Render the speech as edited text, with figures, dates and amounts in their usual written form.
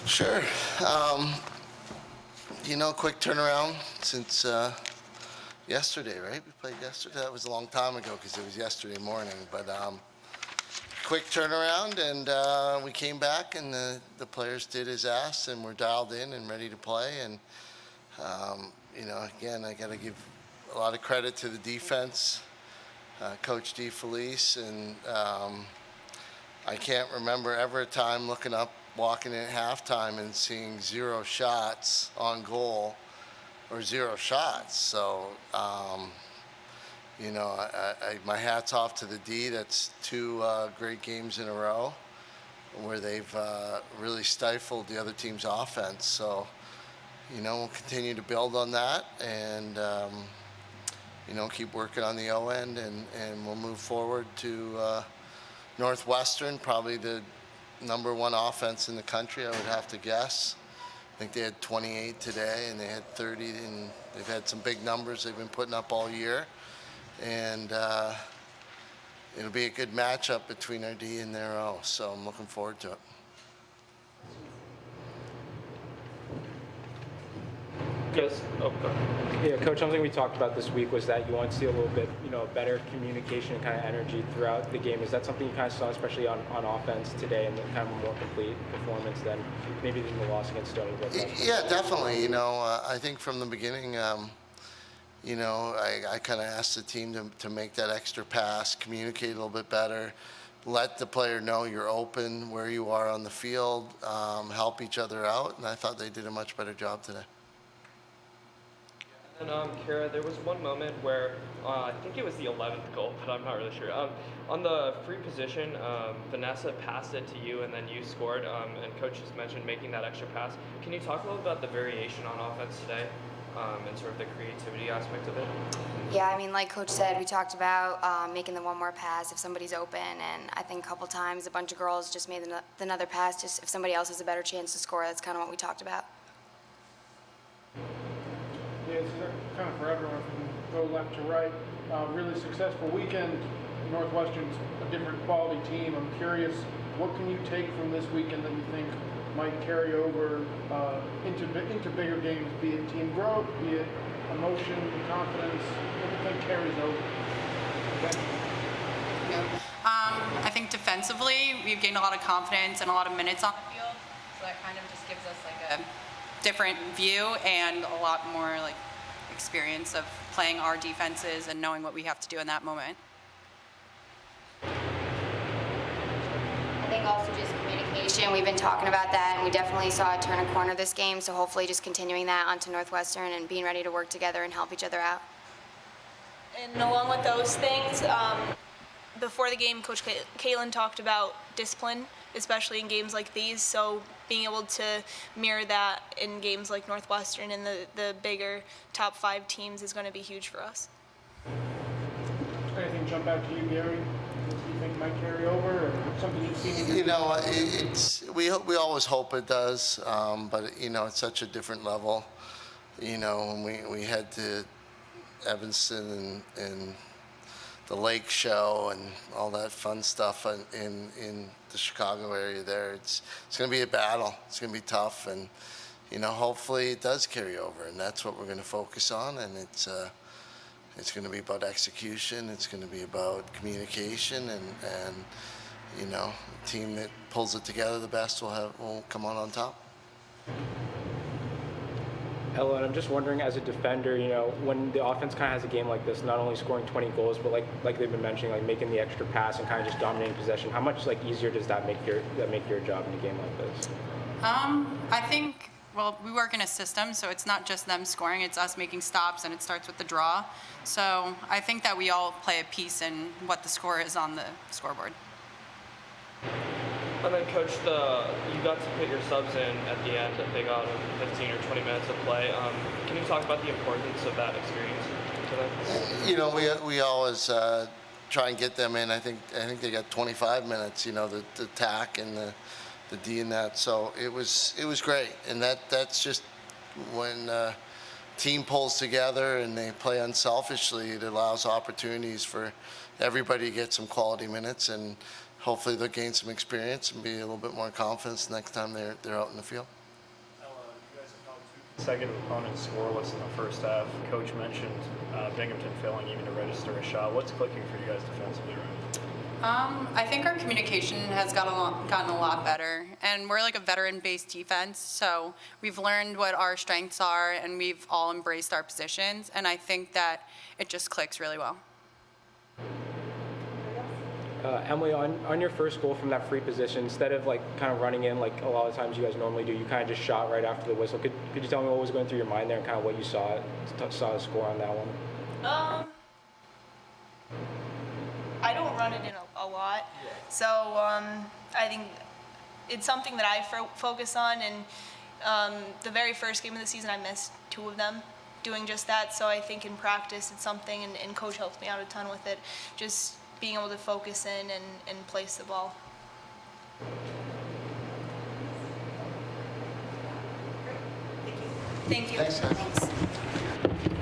Sure. Quick turnaround since yesterday, right? We played yesterday. That was a long time ago because it was yesterday morning. But quick turnaround, and we came back, and the players did as asked, and we're dialed in and ready to play. And again, I got to give a lot of credit to the defense, Coach DeFelice, and I can't remember ever a time walking in at halftime and seeing 0 shots on goal or 0 shots. So, my hat's off to the D. That's 2 great games in a row where they've really stifled the other team's offense. So, we'll continue to build on that and, keep working on the O end, and we'll move forward to Northwestern, probably the #1 offense in the country, I would have to guess. I think they had 28 today, and they had 30, and they've had some big numbers they've been putting up all year. And it'll be a good matchup between our D and their O, so I'm looking forward to it. Yes. Oh, go ahead. Yeah, Coach, something we talked about this week was that you want to see a little bit, better communication and kind of energy throughout the game. Is that something you kind of saw, especially on offense today, and kind of a more complete performance than maybe in the loss against Stony Brook? Yeah, definitely. I think from the beginning, I kind of asked the team to make that extra pass, communicate a little bit better, let the player know you're open where you are on the field, help each other out, and I thought they did a much better job today. And Kara, there was one moment where I think it was the 11th goal, but I'm not really sure. On the free position, Vanessa passed it to you, and then you scored. And Coach just mentioned making that extra pass. Can you talk a little about the variation on offense today, and sort of the creativity aspect of it? Yeah, I mean, like Coach said, we talked about making the one more pass if somebody's open, and I think a couple times a bunch of girls just made another pass just if somebody else has a better chance to score. That's kind of what we talked about. Yeah, it's kind of for everyone from go left to right. Really successful weekend. Northwestern's a different quality team. I'm curious, what can you take from this weekend that you think might carry over into bigger games, be it team growth, be it emotion, confidence, what do you think carries over? I think defensively, we've gained a lot of confidence and a lot of minutes on the field, so that kind of just gives us like a different view and a lot more like experience of playing our defenses and knowing what we have to do in that moment. I think also just communication. We've been talking about that, and we definitely saw it turn a corner this game, so hopefully just continuing that onto Northwestern and being ready to work together and help each other out. And along with those things, before the game, Coach Caitlin talked about discipline, especially in games like these. So being able to mirror that in games like Northwestern and the bigger top 5 teams is going to be huge for us. Anything jump out to you, Gary? Do you think might carry over, or something you've seen? We always hope it does, but it's such a different level. When we head to Evanston and the Lake Show and all that fun stuff in the Chicago area there, it's going to be a battle. It's going to be tough, and hopefully it does carry over, and that's what we're going to focus on. And it's going to be about execution. It's going to be about communication, and the team that pulls it together the best will come on top. Ella, and I'm just wondering, as a defender, when the offense kind of has a game like this, not only scoring 20 goals, but like they've been mentioning, like making the extra pass and kind of just dominating possession, how much easier does that make your job in a game like this? I think, we work in a system, so it's not just them scoring, it's us making stops, and it starts with the draw. So I think that we all play a piece in what the score is on the scoreboard. And then, Coach, you got to put your subs in at the end that they got 15 or 20 minutes of play. Can you talk about the importance of that experience today? We always try and get them in. I think they got 25 minutes. The tack and the D in that. So it was great, and that's just when team pulls together and they play unselfishly. It allows opportunities for everybody to get some quality minutes, and hopefully they'll gain some experience and be a little bit more confident next time they're out in the field. You guys have held two consecutive opponents scoreless in the first half. Coach mentioned Binghamton failing even to register a shot. What's clicking for you guys defensively right now? I think our communication has gotten a lot better, and we're like a veteran-based defense, so we've learned what our strengths are, and we've all embraced our positions, and I think that it just clicks really well. Emily, on your first goal from that free position, instead of like kind of running in like a lot of times you guys normally do, you kind of just shot right after the whistle. Could you tell me what was going through your mind there and kind of what you saw the score on that one? I don't run it in a lot, so I think it's something that I focus on. And the very first game of the season, I missed 2 of them doing just that. So I think in practice, it's something, and Coach helps me out a ton with it, just being able to focus in and place the ball. Thank you. Thanks, guys. Thanks.